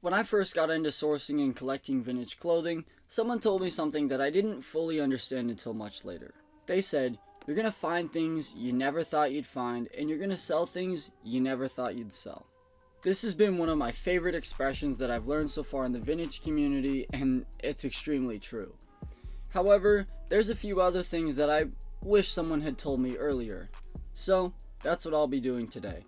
When I first got into sourcing and collecting vintage clothing, someone told me something that I didn't fully understand until much later. They said, you're going to find things you never thought you'd find, and you're going to sell things you never thought you'd sell. This has been one of my favorite expressions that I've learned so far in the vintage community, and it's extremely true. However, there's a few other things that I wish someone had told me earlier. So, that's what I'll be doing today.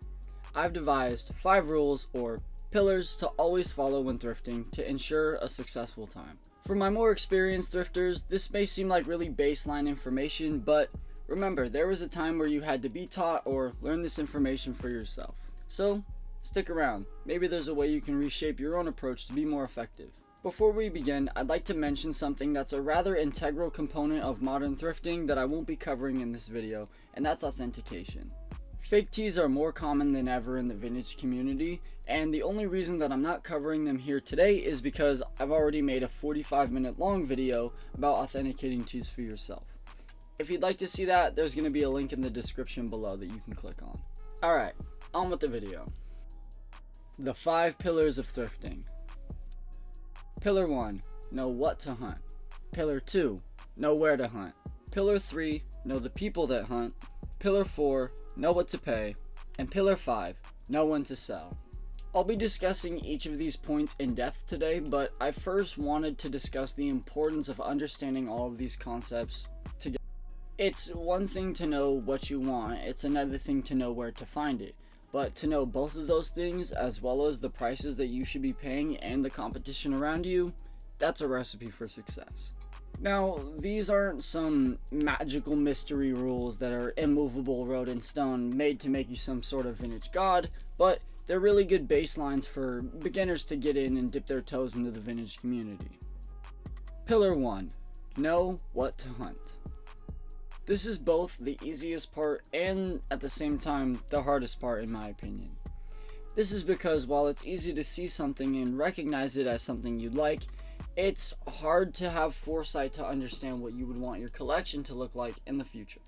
I've devised 5 rules or pillars to always follow when thrifting to ensure a successful time. For my more experienced thrifters, this may seem like really baseline information, but remember, there was a time where you had to be taught or learn this information for yourself. So, stick around. Maybe there's a way you can reshape your own approach to be more effective. Before we begin, I'd like to mention something that's a rather integral component of modern thrifting that I won't be covering in this video, and that's authentication. Fake tees are more common than ever in the vintage community, and the only reason that I'm not covering them here today is because I've already made a 45-minute long video about authenticating tees for yourself. If you'd like to see that, there's going to be a link in the description below that you can click on. Alright, on with the video. The 5 pillars of thrifting. Pillar 1, know what to hunt. Pillar 2, know where to hunt. Pillar 3, know the people that hunt. Pillar 4, know what to pay. And Pillar 5, know when to sell. I'll be discussing each of these points in depth today, but I first wanted to discuss the importance of understanding all of these concepts together. It's one thing to know what you want, it's another thing to know where to find it. But to know both of those things, as well as the prices that you should be paying and the competition around you, that's a recipe for success. Now, these aren't some magical mystery rules that are immovable, wrote in stone, made to make you some sort of vintage god, but they're really good baselines for beginners to get in and dip their toes into the vintage community. Pillar 1, know what to hunt. This is both the easiest part and, at the same time, the hardest part in my opinion. This is because while it's easy to see something and recognize it as something you'd like, it's hard to have foresight to understand what you would want your collection to look like in the future.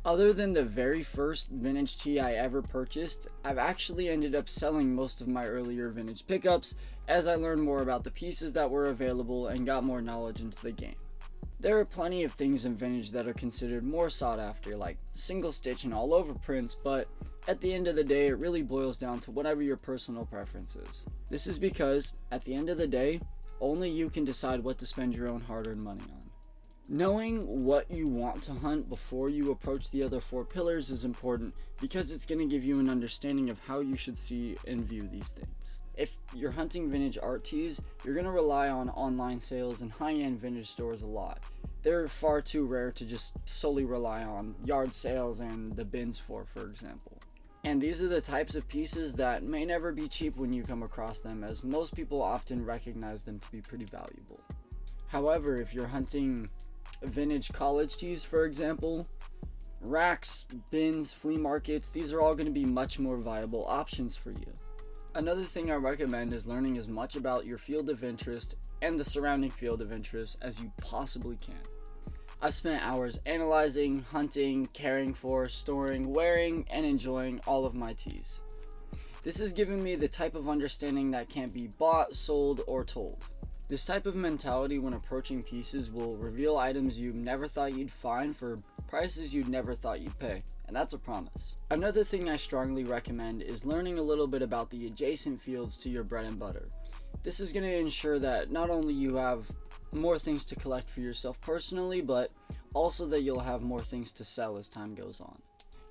Other than the very first vintage tee I ever purchased, I've actually ended up selling most of my earlier vintage pickups as I learned more about the pieces that were available and got more knowledge into the game. There are plenty of things in vintage that are considered more sought after, like single stitch and all over prints, but at the end of the day, it really boils down to whatever your personal preference is. This is because, at the end of the day, only you can decide what to spend your own hard-earned money on. Knowing what you want to hunt before you approach the other 4 pillars is important because it's going to give you an understanding of how you should see and view these things. If you're hunting vintage art tees, you're going to rely on online sales and high-end vintage stores a lot. They're far too rare to just solely rely on yard sales and the bins for example. And these are the types of pieces that may never be cheap when you come across them, as most people often recognize them to be pretty valuable. However, if you're hunting vintage college tees, for example, racks, bins, flea markets, these are all going to be much more viable options for you. Another thing I recommend is learning as much about your field of interest and the surrounding field of interest as you possibly can. I've spent hours analyzing, hunting, caring for, storing, wearing, and enjoying all of my tees. This has given me the type of understanding that can't be bought, sold, or told. This type of mentality when approaching pieces will reveal items you never thought you'd find for prices you'd never thought you'd pay, and that's a promise. Another thing I strongly recommend is learning a little bit about the adjacent fields to your bread and butter. This is going to ensure that not only you have more things to collect for yourself personally, but also that you'll have more things to sell as time goes on.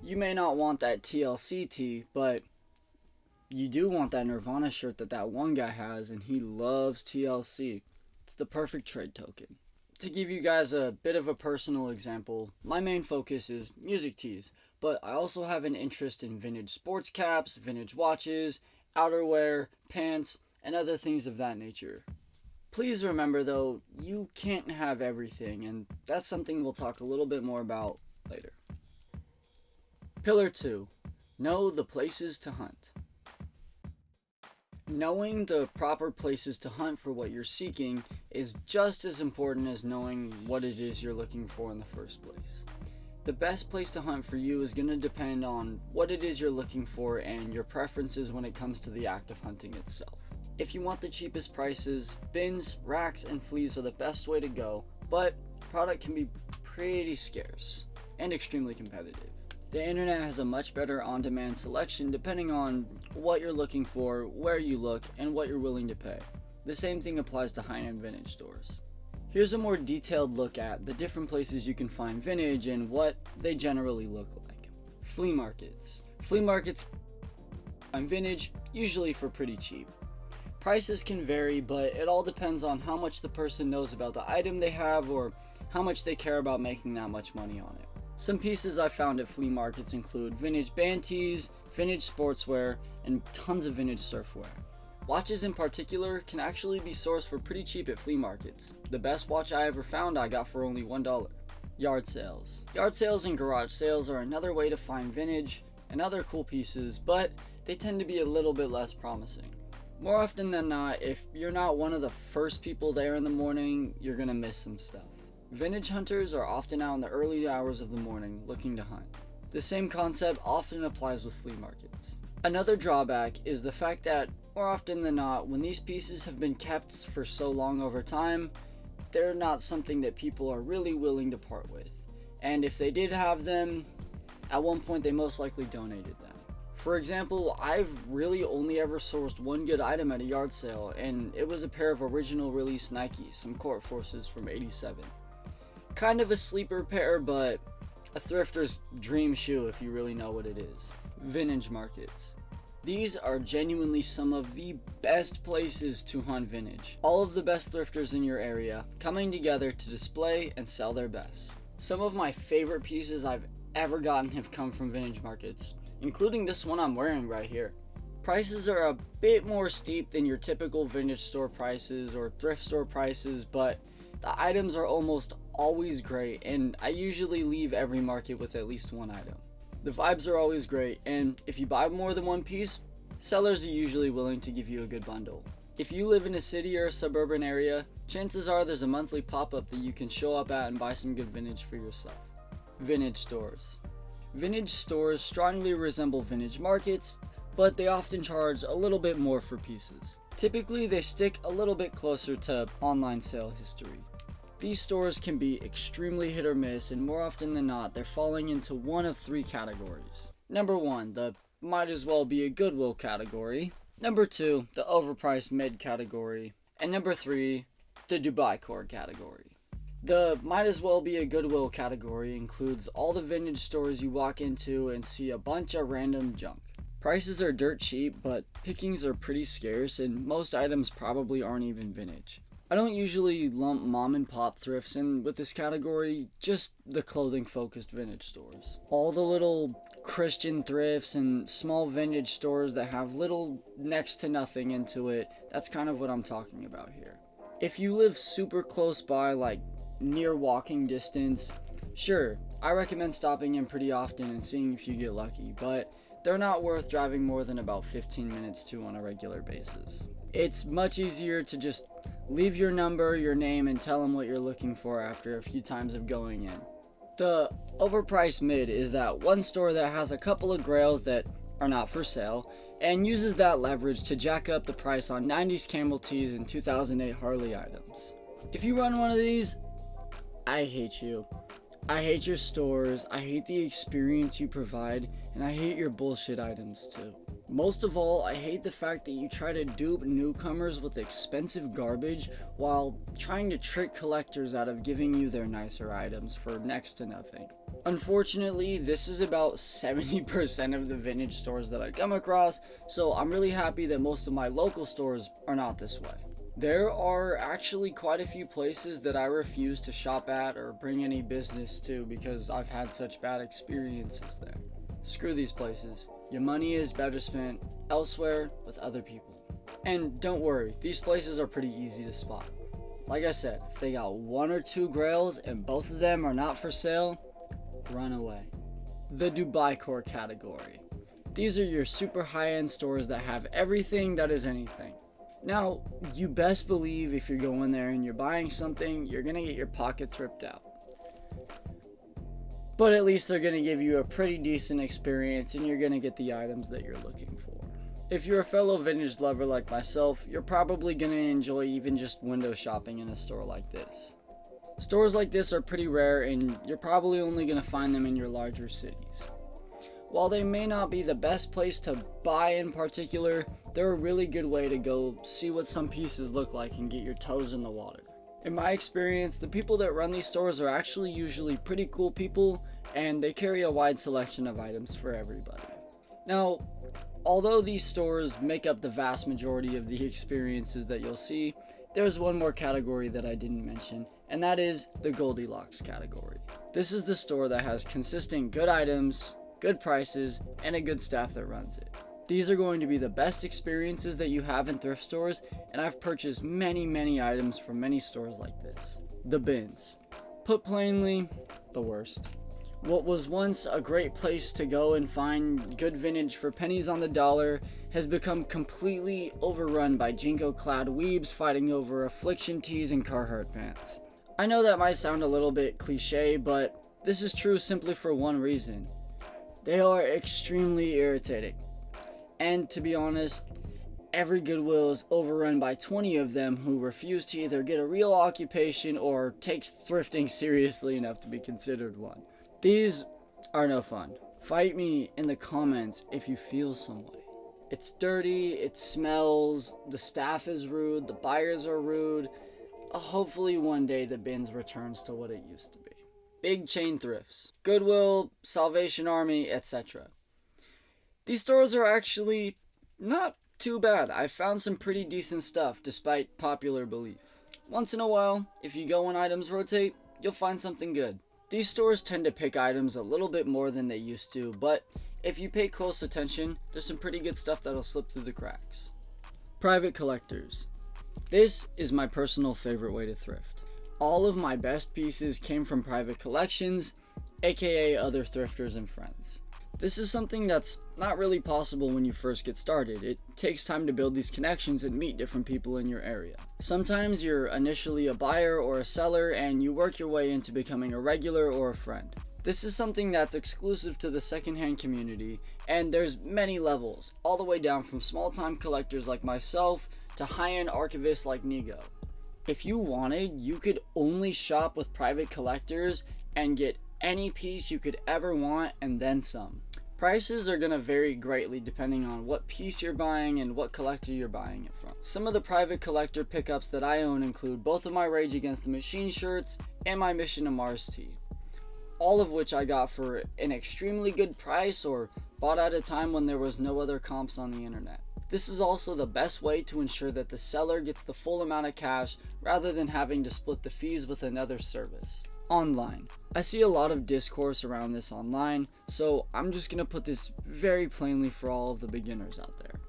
You may not want that TLC tee, but you do want that Nirvana shirt that one guy has, and he loves TLC. It's the perfect trade token. To give you guys a bit of a personal example, my main focus is music tees, but I also have an interest in vintage sports caps, vintage watches, outerwear, pants, and other things of that nature. Please remember though, you can't have everything, and that's something we'll talk a little bit more about later. Pillar 2, know the places to hunt. Knowing the proper places to hunt for what you're seeking is just as important as knowing what it is you're looking for in the first place. The best place to hunt for you is going to depend on what it is you're looking for and your preferences when it comes to the act of hunting itself. If you want the cheapest prices, bins, racks, and fleas are the best way to go, but the product can be pretty scarce and extremely competitive. The internet has a much better on-demand selection depending on what you're looking for, where you look, and what you're willing to pay. The same thing applies to high-end vintage stores. Here's a more detailed look at the different places you can find vintage and what they generally look like. Flea markets. Flea markets find vintage, usually for pretty cheap. Prices can vary, but it all depends on how much the person knows about the item they have or how much they care about making that much money on it. Some pieces I found at flea markets include vintage band tees, vintage sportswear, and tons of vintage surfwear. Watches in particular can actually be sourced for pretty cheap at flea markets. The best watch I ever found I got for only $1. Yard sales. Yard sales and garage sales are another way to find vintage and other cool pieces, but they tend to be a little bit less promising. More often than not, if you're not one of the first people there in the morning, you're gonna miss some stuff. Vintage hunters are often out in the early hours of the morning looking to hunt. The same concept often applies with flea markets. Another drawback is the fact that, more often than not, when these pieces have been kept for so long over time, they're not something that people are really willing to part with. And if they did have them, at one point they most likely donated them. For example, I've really only ever sourced one good item at a yard sale, and it was a pair of original release Nikes, some Court Forces from '87. Kind of a sleeper pair, but a thrifter's dream shoe if you really know what it is. Vintage markets. These are genuinely some of the best places to hunt vintage. All of the best thrifters in your area coming together to display and sell their best. Some of my favorite pieces I've ever gotten have come from vintage markets, including this one I'm wearing right here. Prices are a bit more steep than your typical vintage store prices or thrift store prices, but the items are almost always great, and I usually leave every market with at least one item. The vibes are always great, and if you buy more than one piece, sellers are usually willing to give you a good bundle. If you live in a city or a suburban area, chances are there's a monthly pop-up that you can show up at and buy some good vintage for yourself. Vintage stores. Vintage stores strongly resemble vintage markets, but they often charge a little bit more for pieces. Typically, they stick a little bit closer to online sale history. These stores can be extremely hit or miss, and more often than not, they're falling into one of three categories. Number 1, the might as well be a Goodwill category. Number 2, the overpriced mid category. And number 3, the Dubai Core category. The might as well be a Goodwill category includes all the vintage stores you walk into and see a bunch of random junk. Prices are dirt cheap, but pickings are pretty scarce, and most items probably aren't even vintage. I don't usually lump mom and pop thrifts in with this category, just the clothing focused vintage stores. All the little Christian thrifts and small vintage stores that have little next to nothing into it, that's kind of what I'm talking about here. If you live super close by, like near walking distance, sure, I recommend stopping in pretty often and seeing if you get lucky, but they're not worth driving more than about 15 minutes to on a regular basis. It's much easier to just leave your number, your name, and tell them what you're looking for after a few times of going in. The overpriced mid is that one store that has a couple of grails that are not for sale and uses that leverage to jack up the price on 90s camel tees and 2008 Harley items. If you run one of these, I hate you. I hate your stores, I hate the experience you provide, and I hate your bullshit items too. Most of all, I hate the fact that you try to dupe newcomers with expensive garbage while trying to trick collectors out of giving you their nicer items for next to nothing. Unfortunately, this is about 70% of the vintage stores that I come across, so I'm really happy that most of my local stores are not this way. There are actually quite a few places that I refuse to shop at or bring any business to because I've had such bad experiences there. Screw these places. Your money is better spent elsewhere with other people. And don't worry, these places are pretty easy to spot. Like I said, if they got one or two grails and both of them are not for sale, run away. The Dubai Core category. These are your super high-end stores that have everything that is anything. Now, you best believe if you're going there and you're buying something, you're gonna get your pockets ripped out. But at least they're gonna give you a pretty decent experience and you're gonna get the items that you're looking for. If you're a fellow vintage lover like myself, you're probably gonna enjoy even just window shopping in a store like this. Stores like this are pretty rare, and you're probably only gonna find them in your larger cities. While they may not be the best place to buy in particular, they're a really good way to go see what some pieces look like and get your toes in the water. In my experience, the people that run these stores are actually usually pretty cool people, and they carry a wide selection of items for everybody. Now, although these stores make up the vast majority of the experiences that you'll see, there's one more category that I didn't mention, and that is the Goldilocks category. This is the store that has consistent good items, good prices, and a good staff that runs it. These are going to be the best experiences that you have in thrift stores, and I've purchased many items from many stores like this. The bins. Put plainly, the worst. What was once a great place to go and find good vintage for pennies on the dollar has become completely overrun by jinko-clad weebs fighting over affliction tees and Carhartt pants. I know that might sound a little bit cliche, but this is true simply for one reason. They are extremely irritating. And to be honest, every Goodwill is overrun by 20 of them who refuse to either get a real occupation or take thrifting seriously enough to be considered one. These are no fun. Fight me in the comments if you feel some way. It's dirty, it smells, the staff is rude, the buyers are rude. Hopefully one day the bins returns to what it used to be. Big chain thrifts, Goodwill, Salvation Army, etc. These stores are actually not too bad. I found some pretty decent stuff despite popular belief. Once in a while, if you go when items rotate, you'll find something good. These stores tend to pick items a little bit more than they used to, but if you pay close attention, there's some pretty good stuff that'll slip through the cracks. Private collectors. This is my personal favorite way to thrift. All of my best pieces came from private collections, aka other thrifters and friends. This is something that's not really possible when you first get started. It takes time to build these connections and meet different people in your area. Sometimes you're initially a buyer or a seller and you work your way into becoming a regular or a friend. This is something that's exclusive to the secondhand community, and there's many levels, all the way down from small-time collectors like myself to high-end archivists like Nigo. If you wanted, you could only shop with private collectors and get any piece you could ever want and then some. Prices are going to vary greatly depending on what piece you're buying and what collector you're buying it from. Some of the private collector pickups that I own include both of my Rage Against the Machine shirts and my Mission to Mars tee. All of which I got for an extremely good price or bought at a time when there was no other comps on the internet. This is also the best way to ensure that the seller gets the full amount of cash rather than having to split the fees with another service. Online. I see a lot of discourse around this online, so I'm just going to put this very plainly for all of the beginners out there.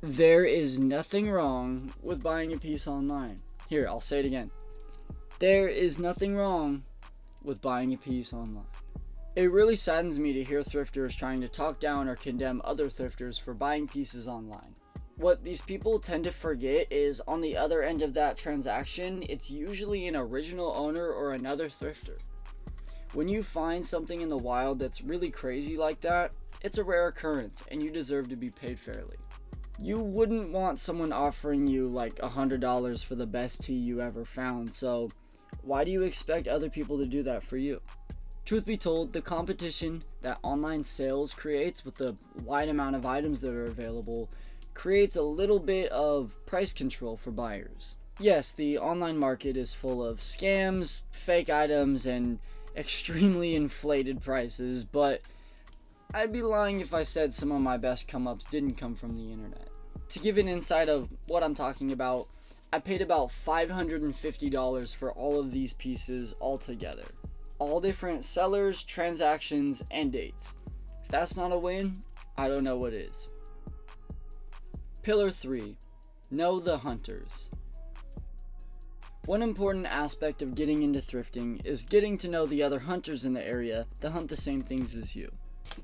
There is nothing wrong with buying a piece online. Here, I'll say it again. There is nothing wrong with buying a piece online. It really saddens me to hear thrifters trying to talk down or condemn other thrifters for buying pieces online. What these people tend to forget is on the other end of that transaction, it's usually an original owner or another thrifter. When you find something in the wild that's really crazy like that, it's a rare occurrence and you deserve to be paid fairly. You wouldn't want someone offering you like $100 for the best tee you ever found, so why do you expect other people to do that for you? Truth be told, the competition that online sales creates with the wide amount of items that are available creates a little bit of price control for buyers. Yes, the online market is full of scams, fake items, and extremely inflated prices, but I'd be lying if I said some of my best come-ups didn't come from the internet. To give an insight of what I'm talking about, I paid about $550 for all of these pieces altogether. All different sellers, transactions, and dates. If that's not a win, I don't know what is. Pillar 3. Know the hunters. One important aspect of getting into thrifting is getting to know the other hunters in the area that hunt the same things as you.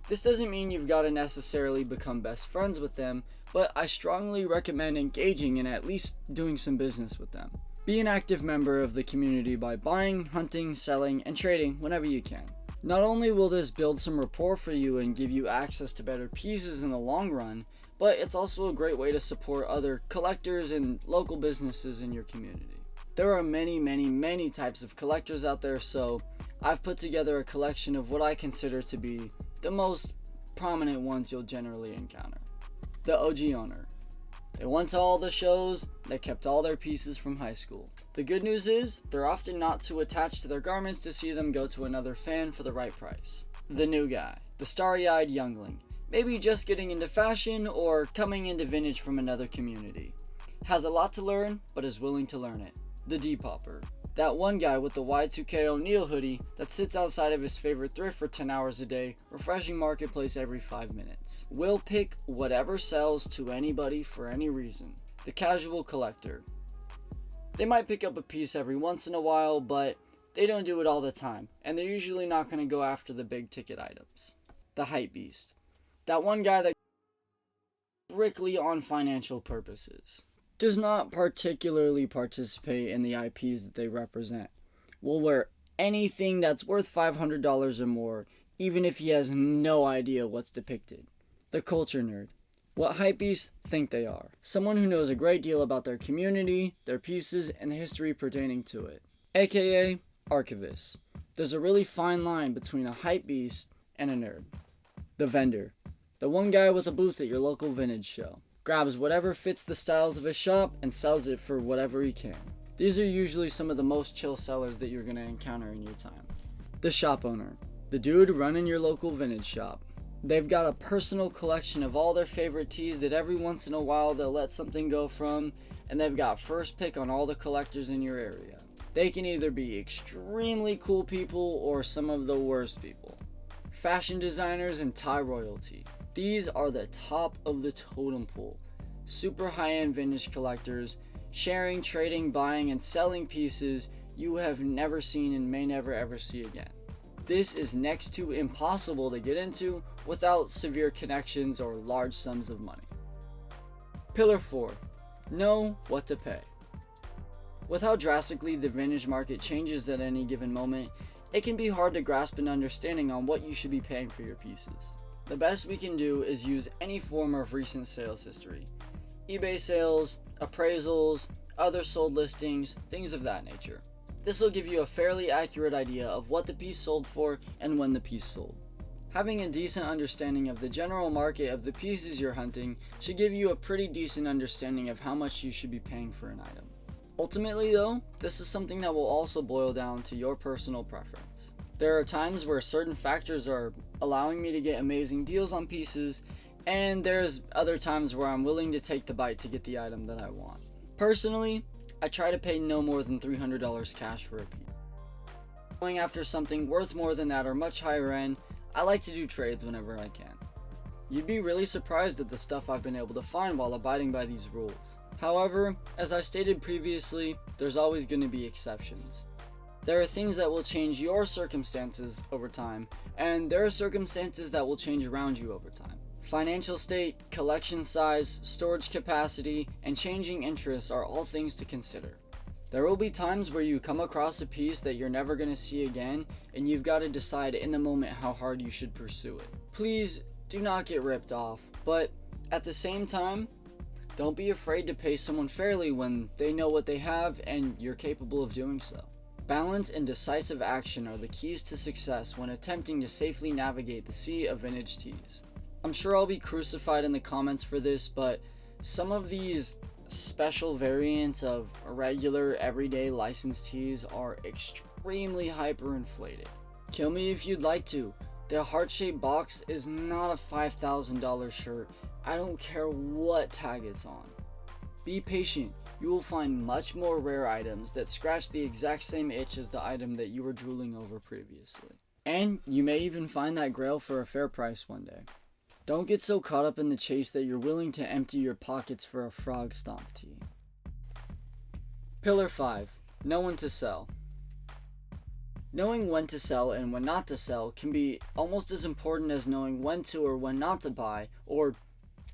This doesn't mean you've got to necessarily become best friends with them, but I strongly recommend engaging and at least doing some business with them. Be an active member of the community by buying, hunting, selling, and trading whenever you can. Not only will this build some rapport for you and give you access to better pieces in the long run, but it's also a great way to support other collectors and local businesses in your community. There are many types of collectors out there, so I've put together a collection of what I consider to be the most prominent ones you'll generally encounter. The OG owner. They went to all the shows, they kept all their pieces from high school. The good news is, they're often not too attached to their garments to see them go to another fan for the right price. The new guy. The starry-eyed youngling. Maybe just getting into fashion or coming into vintage from another community. Has a lot to learn, but is willing to learn it. The Depopper. That one guy with the Y2K O'Neal hoodie that sits outside of his favorite thrift for 10 hours a day, refreshing marketplace every 5 minutes. Will pick whatever sells to anybody for any reason. The Casual Collector. They might pick up a piece every once in a while, but they don't do it all the time, and they're usually not going to go after the big ticket items. The Hype Beast. That one guy that strictly on financial purposes. Does not particularly participate in the IPs that they represent. Will wear anything that's worth $500 or more, even if he has no idea what's depicted. The Culture Nerd. What hypebeasts think they are. Someone who knows a great deal about their community, their pieces, and the history pertaining to it. AKA Archivist. There's a really fine line between a hypebeast and a nerd. The Vendor. The one guy with a booth at your local vintage show. Grabs whatever fits the styles of his shop and sells it for whatever he can. These are usually some of the most chill sellers that you're going to encounter in your time. The Shop Owner. The dude running your local vintage shop. They've got a personal collection of all their favorite tees that every once in a while they'll let something go from, and they've got first pick on all the collectors in your area. They can either be extremely cool people or some of the worst people. Fashion designers and tie royalty. These are the top of the totem pole. Super high-end vintage collectors, sharing, trading, buying, and selling pieces you have never seen and may never ever see again. This is next to impossible to get into without severe connections or large sums of money. Pillar 4. Know what to pay. With how drastically the vintage market changes at any given moment, it can be hard to grasp an understanding on what you should be paying for your pieces. The best we can do is use any form of recent sales history. eBay sales, appraisals, other sold listings, things of that nature. This will give you a fairly accurate idea of what the piece sold for and when the piece sold. Having a decent understanding of the general market of the pieces you're hunting should give you a pretty decent understanding of how much you should be paying for an item. Ultimately though, this is something that will also boil down to your personal preference. There are times where certain factors are allowing me to get amazing deals on pieces, and there's other times where I'm willing to take the bite to get the item that I want. Personally, I try to pay no more than $300 cash for a piece. Going after something worth more than that or much higher end, I like to do trades whenever I can. You'd be really surprised at the stuff I've been able to find while abiding by these rules. However, as I stated previously, there's always going to be exceptions. There are things that will change your circumstances over time, and there are circumstances that will change around you over time. Financial state, collection size, storage capacity, and changing interests are all things to consider. There will be times where you come across a piece that you're never going to see again, and you've got to decide in the moment how hard you should pursue it. Please do not get ripped off, but at the same time, don't be afraid to pay someone fairly when they know what they have and you're capable of doing so. Balance and decisive action are the keys to success when attempting to safely navigate the sea of vintage tees. I'm sure I'll be crucified in the comments for this, but some of these special variants of regular everyday licensed tees are extremely hyperinflated. Kill me if you'd like to. The heart-shaped box is not a $5,000 shirt. I don't care what tag it's on. Be patient. You will find much more rare items that scratch the exact same itch as the item that you were drooling over previously. And you may even find that grail for a fair price one day. Don't get so caught up in the chase that you're willing to empty your pockets for a frog stomp tee. Pillar 5. Know when to sell. Knowing when to sell and when not to sell can be almost as important as knowing when to or when not to buy, or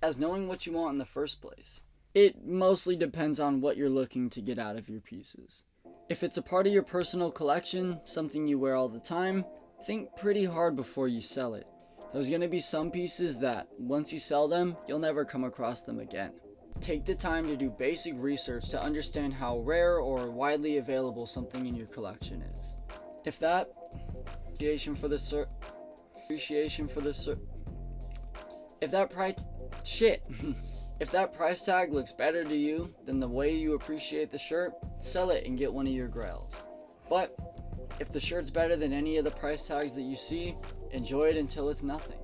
as knowing what you want in the first place. It mostly depends on what you're looking to get out of your pieces. If it's a part of your personal collection, something you wear all the time, think pretty hard before you sell it. There's going to be some pieces that, once you sell them, you'll never come across them again. Take the time to do basic research to understand how rare or widely available something in your collection is. If that appreciation for the if that price tag looks better to you than the way you appreciate the shirt, sell it and get one of your grails. But if the shirt's better than any of the price tags that you see, enjoy it until it's nothing.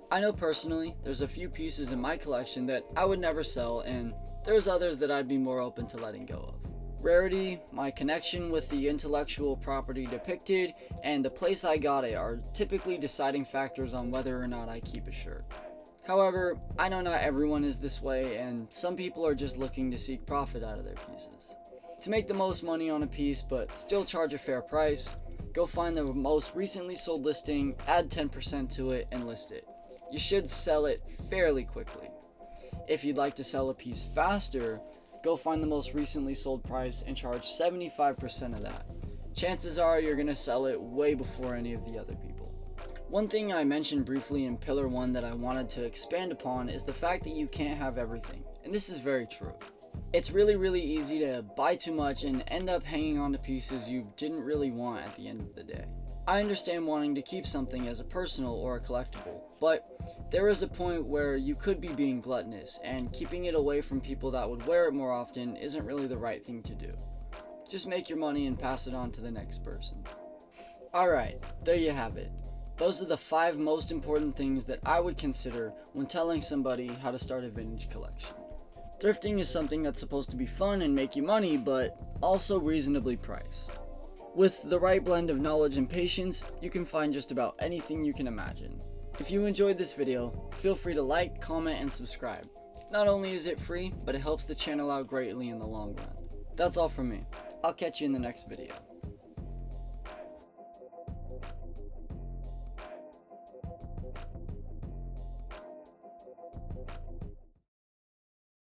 I know personally, there's a few pieces in my collection that I would never sell, and there's others that I'd be more open to letting go of. Rarity, my connection with the intellectual property depicted, and the place I got it are typically deciding factors on whether or not I keep a shirt. However, I know not everyone is this way, and some people are just looking to seek profit out of their pieces. To make the most money on a piece but still charge a fair price, go find the most recently sold listing, add 10% to it, and list it. You should sell it fairly quickly. If you'd like to sell a piece faster, go find the most recently sold price and charge 75% of that. Chances are you're going to sell it way before any of the other people. One thing I mentioned briefly in Pillar 1 that I wanted to expand upon is the fact that you can't have everything, and this is very true. It's really easy to buy too much and end up hanging on to pieces you didn't really want at the end of the day. I understand wanting to keep something as a personal or a collectible, but there is a point where you could be being gluttonous, and keeping it away from people that would wear it more often isn't really the right thing to do. Just make your money and pass it on to the next person. Alright, there you have it. Those are the 5 most important things that I would consider when telling somebody how to start a vintage collection. Thrifting is something that's supposed to be fun and make you money, but also reasonably priced. With the right blend of knowledge and patience, you can find just about anything you can imagine. If you enjoyed this video, feel free to like, comment, and subscribe. Not only is it free, but it helps the channel out greatly in the long run. That's all from me. I'll catch you in the next video.